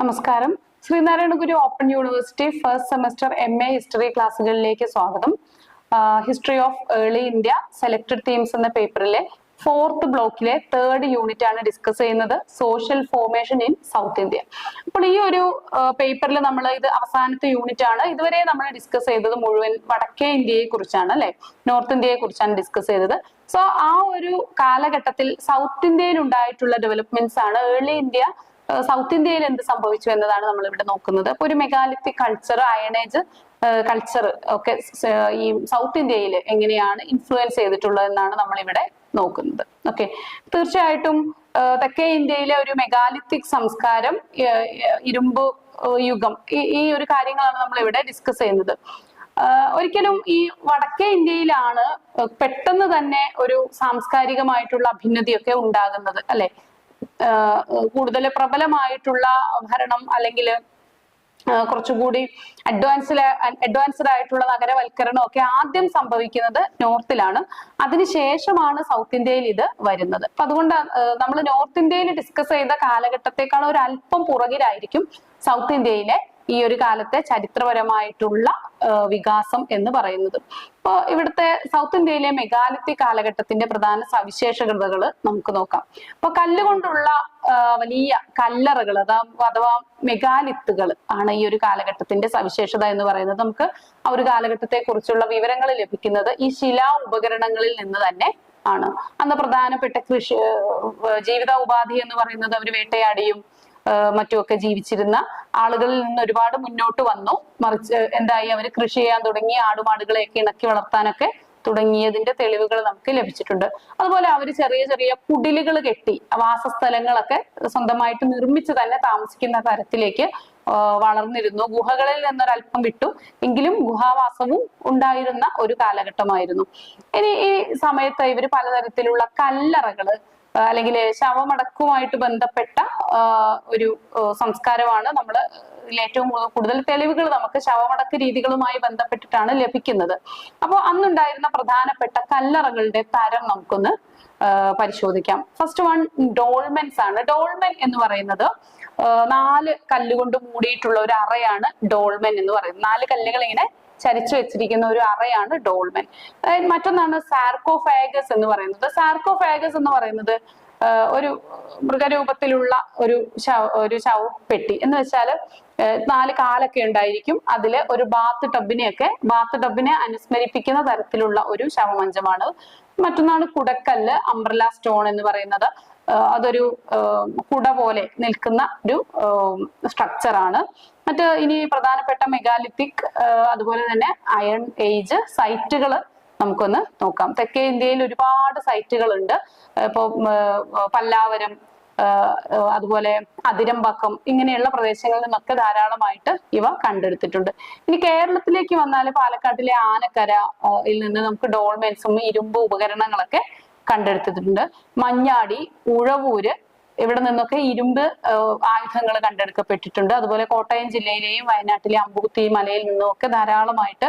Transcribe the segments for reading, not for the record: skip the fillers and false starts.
നമസ്കാരം. Sreenarayana Guru open university first semester MA history ക്ലാസ്സുകളിലേക്ക് സ്വാഗതം. History of early India selected themes എന്ന പേപ്പറിലെ 4th ബ്ലോക്കിലെ 3rd യൂണിറ്റ് ആണ് ഡിസ്കസ് ചെയ്യുന്നത്, social formation in south India. അപ്പോൾ ഈ ഒരു പേപ്പറിൽ നമ്മൾ ഇത് അവസാനത്തെ യൂണിറ്റ് ആണ്. ഇതുവരെ നമ്മൾ ഡിസ്കസ് ചെയ്തത് മുഴുവൻ വടക്കേ ഇന്ത്യയെ കുറിച്ചാണ്, അല്ലെ, നോർത്ത് ഇന്ത്യയെ കുറിച്ചാണ് ഡിസ്കസ് ചെയ്തത്. സോ ആ ഒരു കാലഘട്ടത്തിൽ സൗത്ത് ഇന്ത്യയിൽ ഉണ്ടായിട്ടുള്ള ഡെവലപ്മെന്റ്സ് ആണ്. ഏർലി ഇന്ത്യ സൗത്ത് ഇന്ത്യയിൽ എന്ത് സംഭവിച്ചു എന്നതാണ് നമ്മൾ ഇവിടെ നോക്കുന്നത്. അപ്പൊ ഒരു മെഗാലിത്തിക് കൾച്ചർ, അയണേജ് കൾച്ചർ ഒക്കെ ഈ സൗത്ത് ഇന്ത്യയിൽ എങ്ങനെയാണ് ഇൻഫ്ലുവൻസ് ചെയ്തിട്ടുള്ളത് എന്നാണ് നമ്മൾ ഇവിടെ നോക്കുന്നത്. ഓക്കെ, തീർച്ചയായിട്ടും തെക്കേ ഇന്ത്യയിലെ ഒരു മെഗാലിത്തിക് സംസ്കാരം, ഇരുമ്പ് യുഗം, ഈ ഒരു കാര്യങ്ങളാണ് നമ്മൾ ഇവിടെ ഡിസ്കസ് ചെയ്യുന്നത്. ഒരിക്കലും ഈ വടക്കേ ഇന്ത്യയിലാണ് പെട്ടെന്ന് തന്നെ ഒരു സാംസ്കാരികമായിട്ടുള്ള അഭ്യുന്നതിയൊക്കെ ഉണ്ടാകുന്നത്, അല്ലെ. കൂടുതൽ പ്രബലമായിട്ടുള്ള ഭരണം അല്ലെങ്കിൽ കുറച്ചുകൂടി അഡ്വാൻസ്ഡ് ആയിട്ടുള്ള നഗരവൽക്കരണം ഒക്കെ ആദ്യം സംഭവിക്കുന്നത് നോർത്തിലാണ്. അതിനുശേഷമാണ് സൗത്ത് ഇന്ത്യയിൽ ഇത് വരുന്നത്. അപ്പൊ അതുകൊണ്ട് നമ്മൾ നോർത്ത് ഇന്ത്യയിൽ ഡിസ്കസ് ചെയ്ത കാലഘട്ടത്തെക്കാൾ ഒരു അല്പം പുറകിലായിരിക്കും സൗത്ത് ഇന്ത്യയിലെ ഈ ഒരു കാലത്തെ ചരിത്രപരമായിട്ടുള്ള വികാസം എന്ന് പറയുന്നത്. അപ്പൊ ഇവിടുത്തെ സൗത്ത് ഇന്ത്യയിലെ മെഗാലിത്തിക് കാലഘട്ടത്തിന്റെ പ്രധാന സവിശേഷതകൾ നമുക്ക് നോക്കാം. അപ്പൊ കല്ലുകൊണ്ടുള്ള വലിയ കല്ലറകൾ അഥവാ മെഗാലിത്തുകൾ ആണ് ഈ ഒരു കാലഘട്ടത്തിന്റെ സവിശേഷത എന്ന് പറയുന്നത്. നമുക്ക് ആ ഒരു കാലഘട്ടത്തെ കുറിച്ചുള്ള വിവരങ്ങൾ ലഭിക്കുന്നത് ഈ ശിലാ ഉപകരണങ്ങളിൽ നിന്ന് തന്നെ ആണ്. അന്ന് പ്രധാനപ്പെട്ട ജീവിത ഉപാധി എന്ന് പറയുന്നത് അവർ വേട്ടയാടിയും മറ്റുമൊക്കെ ജീവിച്ചിരുന്ന ആളുകളിൽ നിന്ന് ഒരുപാട് മുന്നോട്ട് വന്നു. മറിച്ച് എന്തായി, അവർ കൃഷി ചെയ്യാൻ തുടങ്ങി, ആടുമാടുകളെയൊക്കെ ഇണക്കി വളർത്താനൊക്കെ തുടങ്ങിയതിന്റെ തെളിവുകൾ നമുക്ക് ലഭിച്ചിട്ടുണ്ട്. അതുപോലെ അവർ ചെറിയ ചെറിയ കുടിലുകൾ കെട്ടി വാസസ്ഥലങ്ങളൊക്കെ സ്വന്തമായിട്ട് നിർമ്മിച്ച് തന്നെ താമസിക്കുന്ന തരത്തിലേക്ക് വളർന്നിരുന്നു. ഗുഹകളിൽ നിന്നൊരല്പം വിട്ടു എങ്കിലും ഗുഹാവാസവും ഉണ്ടായിരുന്ന ഒരു കാലഘട്ടമായിരുന്നു. ഇനി ഈ സമയത്ത് ഇവർ പലതരത്തിലുള്ള കല്ലറകള് അല്ലെങ്കിൽ ശവമടക്കവുമായിട്ട് ബന്ധപ്പെട്ട ഒരു സംസ്കാരമാണ് നമ്മൾ ഏറ്റവും കൂടുതൽ തെളിവുകൾ നമുക്ക് ശവമടക്ക് രീതികളുമായി ബന്ധപ്പെട്ടിട്ടാണ് ലഭിക്കുന്നത്. അപ്പോൾ അന്നുണ്ടായിരുന്ന പ്രധാനപ്പെട്ട കല്ലറകളുടെ തരം നമുക്കൊന്ന് പരിശോധിക്കാം. ഫസ്റ്റ് വൺ ഡോൾമെൻസ് ആണ്. ഡോൾമെൻ എന്ന് പറയുന്നത് 4 കല്ലുകൊണ്ട് മൂടിയിട്ടുള്ള ഒരു അറയാണ് ഡോൾമെൻ എന്ന് പറയുന്നത്. 4 കല്ലുകൾ ഇങ്ങനെ ചരിച്ചു വെച്ചിരിക്കുന്ന ഒരു അറയാണ് ഡോൾമെൻ. മറ്റൊന്നാണ് സാർക്കോഫാഗസ് എന്ന് പറയുന്നത്. സാർക്കോഫാഗസ് എന്ന് പറയുന്നത് ഒരു മൃഗരൂപത്തിലുള്ള ഒരു ശവപ്പെട്ടി എന്ന് വെച്ചാൽ 4 കാലൊക്കെ ഉണ്ടായിരിക്കും. അതില് ഒരു ബാത്ത് ടബിനെ അനുസ്മരിപ്പിക്കുന്ന തരത്തിലുള്ള ഒരു ശവമഞ്ചമാണ്. മറ്റൊന്നാണ് കുടക്കല്ല്, അംബ്രല സ്റ്റോൺ എന്ന് പറയുന്നത്. അതൊരു കുട പോലെ നിൽക്കുന്ന ഒരു സ്ട്രക്ചറാണ്. ഇനി പ്രധാനപ്പെട്ട മെഗാലിത്തിക് അതുപോലെ തന്നെ അയൺ ഏജ് സൈറ്റുകൾ നമുക്കൊന്ന് നോക്കാം. തെക്കേ ഇന്ത്യയിൽ ഒരുപാട് സൈറ്റുകൾ ഉണ്ട്. ഇപ്പോ പല്ലാവരം, അതുപോലെ അതിരമ്പക്കം, ഇങ്ങനെയുള്ള പ്രദേശങ്ങളിൽ നിന്നൊക്കെ ധാരാളമായിട്ട് ഇവ കണ്ടെടുത്തിട്ടുണ്ട്. ഇനി കേരളത്തിലേക്ക് വന്നാൽ പാലക്കാട്ടിലെ ആനക്കരയിൽ നിന്ന് നമുക്ക് ഡോൾമെൻസും ഇരുമ്പ് ഉപകരണങ്ങളൊക്കെ കണ്ടെടുത്തിട്ടുണ്ട്. മഞ്ഞാടി, ഉഴവൂര്, ഇവിടെ നിന്നൊക്കെ ഇരുമ്പ് ആയുധങ്ങൾ കണ്ടെടുക്കപ്പെട്ടിട്ടുണ്ട്. അതുപോലെ കോട്ടയം ജില്ലയിലെയും വയനാട്ടിലെ അമ്പുകുത്തി മലയിൽ നിന്നുമൊക്കെ ധാരാളമായിട്ട്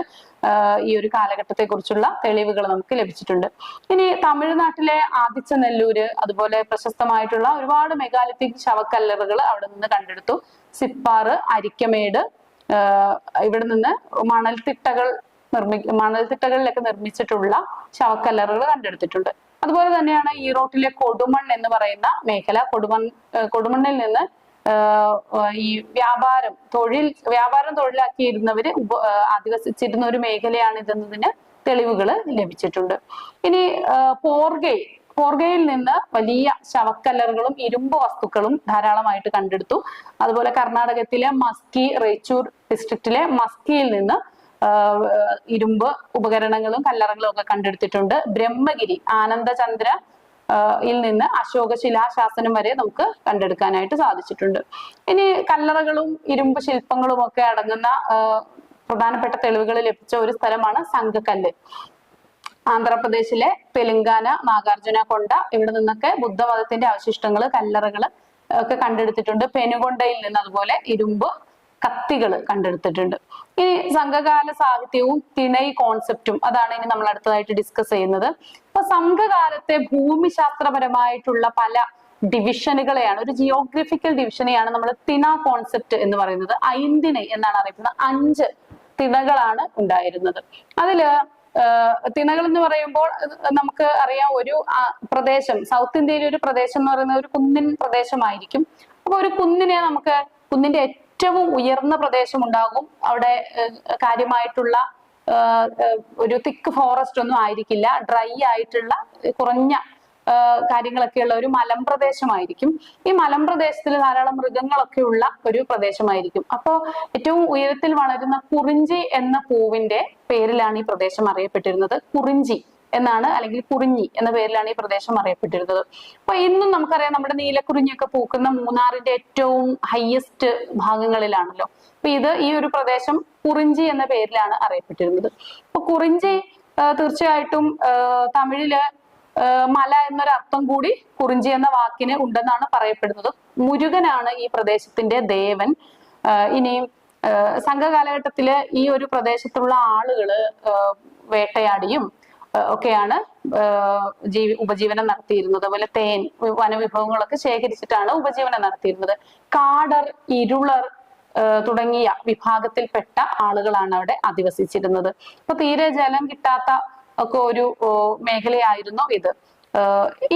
ഈ ഒരു കാലഘട്ടത്തെ കുറിച്ചുള്ള തെളിവുകൾ നമുക്ക് ലഭിച്ചിട്ടുണ്ട്. ഇനി തമിഴ്നാട്ടിലെ ആദിച്ചനെല്ലൂര്, അതുപോലെ പ്രശസ്തമായിട്ടുള്ള ഒരുപാട് മെഗാലിത്തിക് ശവക്കല്ലറുകൾ അവിടെ നിന്ന് കണ്ടെടുത്തു. സിപ്പാറ്, അരിക്കമേട്, ഇവിടെ നിന്ന് മണൽത്തിട്ടകളിലൊക്കെ നിർമ്മിച്ചിട്ടുള്ള ശവക്കല്ലറുകൾ കണ്ടെടുത്തിട്ടുണ്ട്. അതുപോലെ തന്നെയാണ് ഈറോട്ടിലെ കൊടുമൺ എന്ന് പറയുന്ന മേഖല. കൊടുമണ്ണിൽ നിന്ന് ഈ വ്യാപാരം തൊഴിലാക്കിയിരുന്നവര് അധിവസിച്ചിരുന്ന ഒരു മേഖലയാണ് ഇതെന്നതിന് തെളിവുകൾ ലഭിച്ചിട്ടുണ്ട്. ഇനി പോർഗയിൽ നിന്ന് വലിയ ശവക്കല്ലറുകളും ഇരുമ്പ് വസ്തുക്കളും ധാരാളമായിട്ട് കണ്ടെടുത്തു. അതുപോലെ കർണാടകത്തിലെ മസ്കി, റേച്ചൂർ ഡിസ്ട്രിക്റ്റിലെ മസ്കിയിൽ നിന്ന് ഇരുമ്പ് ഉപകരണങ്ങളും കല്ലറകളും ഒക്കെ കണ്ടെടുത്തിട്ടുണ്ട്. ബ്രഹ്മഗിരി, ആനന്ദചന്ദ്ര യിൽ നിന്ന് അശോക ശിലാശാസനം വരെ നമുക്ക് കണ്ടെടുക്കാനായിട്ട് സാധിച്ചിട്ടുണ്ട്. ഇനി കല്ലറകളും ഇരുമ്പ് ശില്പങ്ങളും ഒക്കെ അടങ്ങുന്ന പ്രധാനപ്പെട്ട തെളിവുകൾ ലഭിച്ച ഒരു സ്ഥലമാണ് സംഘക്കല്ല്. ആന്ധ്രാപ്രദേശിലെ തെലങ്കാന, നാഗാർജുന കൊണ്ട, ഇവിടെ നിന്നൊക്കെ ബുദ്ധമതത്തിന്റെ അവശിഷ്ടങ്ങൾ, കല്ലറകൾ ഒക്കെ കണ്ടെടുത്തിട്ടുണ്ട്. പെനുകൊണ്ടയിൽ നിന്ന് അതുപോലെ ഇരുമ്പ് കത്തികൾ കണ്ടെടുത്തിട്ടുണ്ട്. ഇനി സംഘകാല സാഹിത്യവും തിണൈ കോൺസെപ്റ്റും, അതാണ് ഇനി നമ്മൾ അടുത്തതായിട്ട് ഡിസ്കസ് ചെയ്യുന്നത്. അപ്പൊ സംഘകാലത്തെ ഭൂമിശാസ്ത്രപരമായിട്ടുള്ള പല ഡിവിഷനുകളെയാണ്, ഒരു ജിയോഗ്രഫിക്കൽ ഡിവിഷനെയാണ് നമ്മൾ തിണ കോൺസെപ്റ്റ് എന്ന് പറയുന്നത്. ഐന്തിണை എന്നാണ് അറിയപ്പെടുന്നത്. 5 തിണകളാണ് ഉണ്ടായിരുന്നത്. അതില് തിണകൾ എന്ന് പറയുമ്പോൾ നമുക്ക് അറിയാം, ഒരു പ്രദേശം, സൗത്ത് ഇന്ത്യയിലെ ഒരു പ്രദേശം എന്ന് പറയുന്നത് ഒരു കുന്നിൻ പ്രദേശമായിരിക്കും. അപ്പൊ ഒരു കുന്നിന്റെ ഏറ്റവും ഉയർന്ന പ്രദേശം ഉണ്ടാകും. അവിടെ കാര്യമായിട്ടുള്ള ഒരു തിക്ക് ഫോറസ്റ്റ് ഒന്നും ആയിരിക്കില്ല. ഡ്രൈ ആയിട്ടുള്ള കുറഞ്ഞ കാര്യങ്ങളൊക്കെയുള്ള ഒരു മലമ്പ്രദേശമായിരിക്കും. ഈ മലമ്പ്രദേശത്തിൽ ധാരാളം മൃഗങ്ങളൊക്കെ ഉള്ള ഒരു പ്രദേശമായിരിക്കും. അപ്പോൾ ഏറ്റവും ഉയരത്തിൽ വളരുന്ന കുറിഞ്ചി എന്ന പൂവിന്റെ പേരിലാണ് ഈ പ്രദേശം അറിയപ്പെട്ടിരുന്നത്. കുറിഞ്ചി എന്നാണ്, അല്ലെങ്കിൽ കുറിഞ്ഞി എന്ന പേരിലാണ് ഈ പ്രദേശം അറിയപ്പെട്ടിരുന്നത്. അപ്പൊ ഇന്നും നമുക്കറിയാം, നമ്മുടെ നീലക്കുറിഞ്ഞിയൊക്കെ പൂക്കുന്ന മൂന്നാറിന്റെ ഏറ്റവും ഹയസ്റ്റ് ഭാഗങ്ങളിലാണല്ലോ. അപ്പൊ ഈ ഒരു പ്രദേശം കുറിഞ്ചി എന്ന പേരിലാണ് അറിയപ്പെട്ടിരുന്നത്. അപ്പൊ കുറിഞ്ചി തീർച്ചയായിട്ടും തമിഴില് മല എന്നൊരർത്ഥം കൂടി കുറിഞ്ചി എന്ന വാക്കിന് ഉണ്ടെന്നാണ് പറയപ്പെടുന്നത്. മുരുകനാണ് ഈ പ്രദേശത്തിന്റെ ദേവൻ. ഇനിയും സംഘകാലഘട്ടത്തില് ഈ ഒരു പ്രദേശത്തുള്ള ആളുകള് വേട്ടയാടിയും ഒക്കെയാണ് ഉപജീവനം നടത്തിയിരുന്നത്. അതുപോലെ തേൻ, വനവിഭവങ്ങളൊക്കെ ശേഖരിച്ചിട്ടാണ് ഉപജീവനം നടത്തിയിരുന്നത്. കാടർ, ഇരുളർ തുടങ്ങിയ വിഭാഗത്തിൽപ്പെട്ട ആളുകളാണ് അവിടെ അധിവസിച്ചിരുന്നത്. അപ്പൊ തീരെ ജലം കിട്ടാത്ത ഒക്കെ ഒരു മേഖലയായിരുന്നു ഇത്.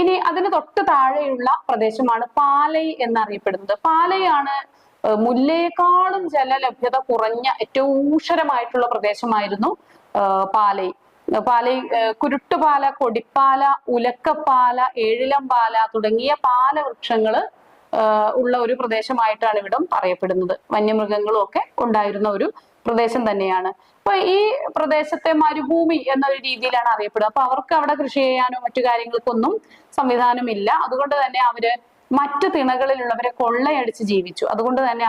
ഇനി അതിന് തൊട്ട് താഴെയുള്ള പ്രദേശമാണ് പാലൈ എന്നറിയപ്പെടുന്നത്. പാലൈയാണ് മുല്ലയേക്കാളും ജലലഭ്യത കുറഞ്ഞ ഏറ്റവും ഊഷരമായിട്ടുള്ള പ്രദേശമായിരുന്നു പാലൈ. കുരുട്ടുപാല, കൊടിപ്പാല, ഉലക്കപ്പാല, ഏഴിലംപാല തുടങ്ങിയ പാലവൃക്ഷങ്ങള് ഉള്ള ഒരു പ്രദേശമായിട്ടാണ് ഇവിടം അറിയപ്പെടുന്നത്. വന്യമൃഗങ്ങളും ഒക്കെ ഉണ്ടായിരുന്ന ഒരു പ്രദേശം തന്നെയാണ്. അപ്പൊ ഈ പ്രദേശത്തെ മരുഭൂമി എന്നൊരു രീതിയിലാണ് അറിയപ്പെടുക. അപ്പൊ അവർക്ക് അവിടെ കൃഷി ചെയ്യാനോ മറ്റു കാര്യങ്ങൾക്കൊന്നും സംവിധാനമില്ല. അതുകൊണ്ട് തന്നെ അവര് മറ്റു തിണകളിലുള്ളവരെ കൊള്ളയടിച്ച് ജീവിച്ചു. അതുകൊണ്ട് തന്നെ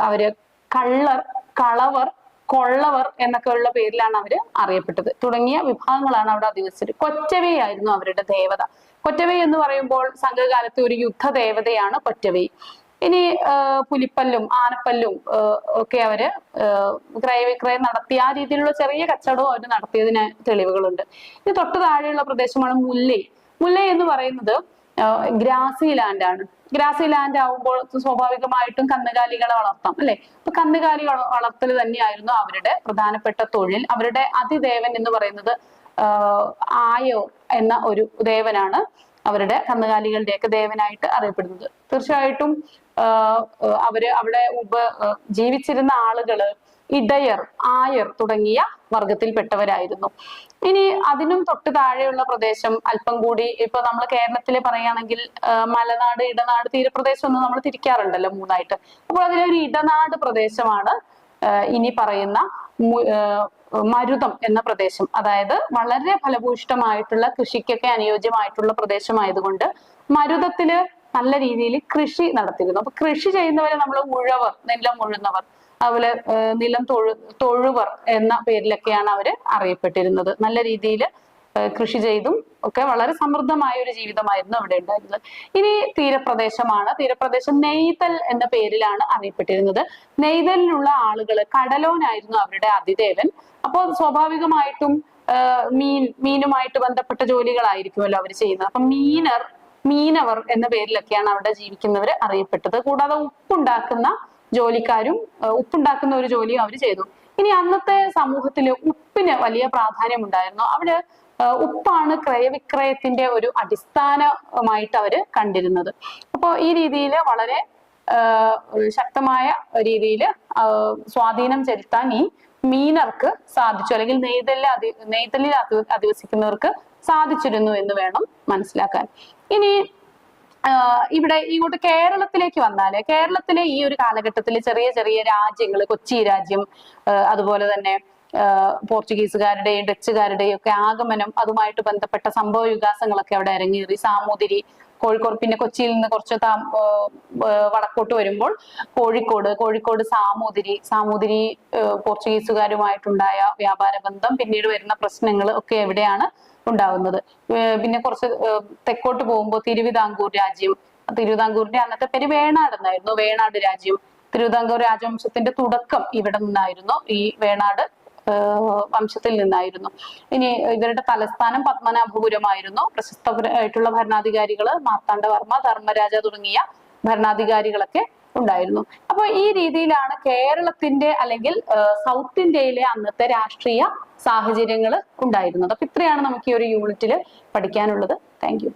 അവര് കള്ളർ, കളവർ, കൊള്ളവർ എന്നൊക്കെ ഉള്ള പേരിലാണ് അവര് അറിയപ്പെട്ടത്. തുടങ്ങിയ വിഭാഗങ്ങളാണ് അവിടെ അധിവസിച്ചത്. കൊറ്റവൈ ആയിരുന്നു അവരുടെ ദേവത. കൊറ്റവൈ എന്ന് പറയുമ്പോൾ സംഘകാലത്തെ ഒരു യുദ്ധ ദേവതയാണ് കൊറ്റവൈ. ഇനി പുലിപ്പല്ലും ആനപ്പല്ലും ഒക്കെ അവര് ക്രയവിക്രയം നടത്തി ആ രീതിയിലുള്ള ചെറിയ കച്ചവടവും അവർ നടത്തിയതിന് തെളിവുകളുണ്ട്. ഇനി തൊട്ട് താഴെയുള്ള പ്രദേശമാണ് മുല്ലൈ. മുല്ലൈ എന്ന് പറയുന്നത് ഗ്രാസി ലാൻഡ് ആണ്. ഗ്രാസി ലാൻഡ് ആവുമ്പോൾ സ്വാഭാവികമായിട്ടും കന്നുകാലികളെ വളർത്താം, അല്ലെ? അപ്പൊ കന്നുകാലി വളർത്തൽ തന്നെയായിരുന്നു അവരുടെ പ്രധാനപ്പെട്ട തൊഴിൽ. അവരുടെ അതിദേവൻ എന്ന് പറയുന്നത് ആയോ എന്ന ഒരു ദേവനാണ് അവരുടെ കന്നുകാലികളുടെയൊക്കെ ദേവനായിട്ട് അറിയപ്പെടുന്നത്. തീർച്ചയായിട്ടും അവിടെ ജീവിച്ചിരുന്ന ആളുകള് ഇടയർ, ആയർ തുടങ്ങിയ വർഗത്തിൽപ്പെട്ടവരായിരുന്നു. ഇനി അതിനും തൊട്ട് താഴെയുള്ള പ്രദേശം അല്പം കൂടി, ഇപ്പൊ നമ്മൾ കേരളത്തിലെ പറയുകയാണെങ്കിൽ മലനാട്, ഇടനാട്, തീരപ്രദേശം എന്ന് നമ്മൾ തിരിക്കാറുണ്ടല്ലോ മൂന്നായിട്ട്. അപ്പോൾ അതിലൊരു ഇടനാട് പ്രദേശമാണ് ഇനി പറയുന്ന മരുതം എന്ന പ്രദേശം. അതായത് വളരെ ഫലഭൂയിഷ്ടമായിട്ടുള്ള കൃഷിക്കൊക്കെ അനുയോജ്യമായിട്ടുള്ള പ്രദേശമായതുകൊണ്ട് മരുതത്തില് നല്ല രീതിയിൽ കൃഷി നടത്തിയിരുന്നു. അപ്പൊ കൃഷി ചെയ്യുന്നവരെ നമ്മൾ ഉഴവർ, നിലം ഉഴുന്നവർ, അതുപോലെ നിലം തൊഴുവർ എന്ന പേരിലൊക്കെയാണ് അവര് അറിയപ്പെട്ടിരുന്നത്. നല്ല രീതിയിൽ കൃഷി ചെയ്തും ഒക്കെ വളരെ സമൃദ്ധമായ ഒരു ജീവിതമായിരുന്നു അവിടെ ഉണ്ടായിരുന്നത്. ഇനി തീരപ്രദേശമാണ്. തീരപ്രദേശം നെയ്തൽ എന്ന പേരിലാണ് അറിയപ്പെട്ടിരുന്നത്. നെയ്തലിലുള്ള ആളുകള്, കടലോനായിരുന്നു അവരുടെ അതിദേവൻ. അപ്പോൾ സ്വാഭാവികമായിട്ടും മീനുമായിട്ട് ബന്ധപ്പെട്ട ജോലികളായിരിക്കുമല്ലോ അവർ ചെയ്യുന്നത്. അപ്പൊ മീനവർ എന്ന പേരിലൊക്കെയാണ് അവിടെ ജീവിക്കുന്നവർ അറിയപ്പെട്ടത്. കൂടാതെ ഉപ്പുണ്ടാക്കുന്ന ഒരു ജോലിയും അവർ ചെയ്തു. ഇനി അന്നത്തെ സമൂഹത്തിൽ ഉപ്പിന് വലിയ പ്രാധാന്യം ഉണ്ടായിരുന്നു. അവിടെ ഉപ്പാണ് ക്രയവിക്രയത്തിന്റെ ഒരു അടിസ്ഥാനമായിട്ട് അവര് കണ്ടിരുന്നത്. അപ്പോൾ ഈ രീതിയിൽ വളരെ ശക്തമായ രീതിയിൽ സ്വാധീനം ചെലുത്താൻ ഈ മീനർക്ക് സാധിച്ചു, അല്ലെങ്കിൽ നെയ്തലിൽ അധിവസിക്കുന്നവർക്ക് സാധിച്ചിരുന്നു എന്ന് വേണം മനസ്സിലാക്കാൻ. ഇനി ഇവിടെ ഇങ്ങോട്ട് കേരളത്തിലേക്ക് വന്നാല്, കേരളത്തിലെ ഈ ഒരു കാലഘട്ടത്തിൽ ചെറിയ ചെറിയ രാജ്യങ്ങൾ, കൊച്ചി രാജ്യം, അതുപോലെ തന്നെ പോർച്ചുഗീസുകാരുടെയും ഡച്ചുകാരുടെയും ഒക്കെ ആഗമനം, അതുമായിട്ട് ബന്ധപ്പെട്ട സംഭവ വികാസങ്ങളൊക്കെ അവിടെ അരങ്ങേറി. സാമൂതിരി, കോഴിക്കോട്, പിന്നെ കൊച്ചിയിൽ നിന്ന് കുറച്ച് വടക്കോട്ട് വരുമ്പോൾ കോഴിക്കോട് സാമൂതിരി പോർച്ചുഗീസുകാരുമായിട്ടുണ്ടായ വ്യാപാര ബന്ധം, പിന്നീട് വരുന്ന പ്രശ്നങ്ങൾ ഒക്കെ എവിടെയാണ് ഉണ്ടാവുന്നത്. പിന്നെ കുറച്ച് തെക്കോട്ട് പോകുമ്പോൾ തിരുവിതാംകൂർ രാജ്യം, തിരുവിതാംകൂറിന്റെ അന്നത്തെ പേര് വേണാട് എന്നായിരുന്നു. വേണാട് രാജ്യം, തിരുവിതാംകൂർ രാജവംശത്തിന്റെ തുടക്കം ഇവിടെ നിന്നായിരുന്നു. ഈ വേണാട് വംശത്തിൽ നിന്നായിരുന്നു. ഇനി ഇവരുടെ തലസ്ഥാനം പത്മനാഭപുരമായിരുന്നു. പ്രശസ്തരായിട്ടുള്ള ഭരണാധികാരികൾ മാർത്താണ്ഡവർമ്മ, ധർമ്മരാജ തുടങ്ങിയ ഭരണാധികാരികളൊക്കെ ഉണ്ടായിരുന്നു. അപ്പൊ ഈ രീതിയിലാണ് കേരളത്തിന്റെ അല്ലെങ്കിൽ സൗത്ത് ഇന്ത്യയിലെ അന്നത്തെ രാഷ്ട്രീയ സാഹചര്യങ്ങൾ ഉണ്ടായിരുന്നത്. അപ്പൊ ഇത്രയാണ് നമുക്ക് ഈ ഒരു യൂണിറ്റിൽ പഠിക്കാനുള്ളത്. Thank you.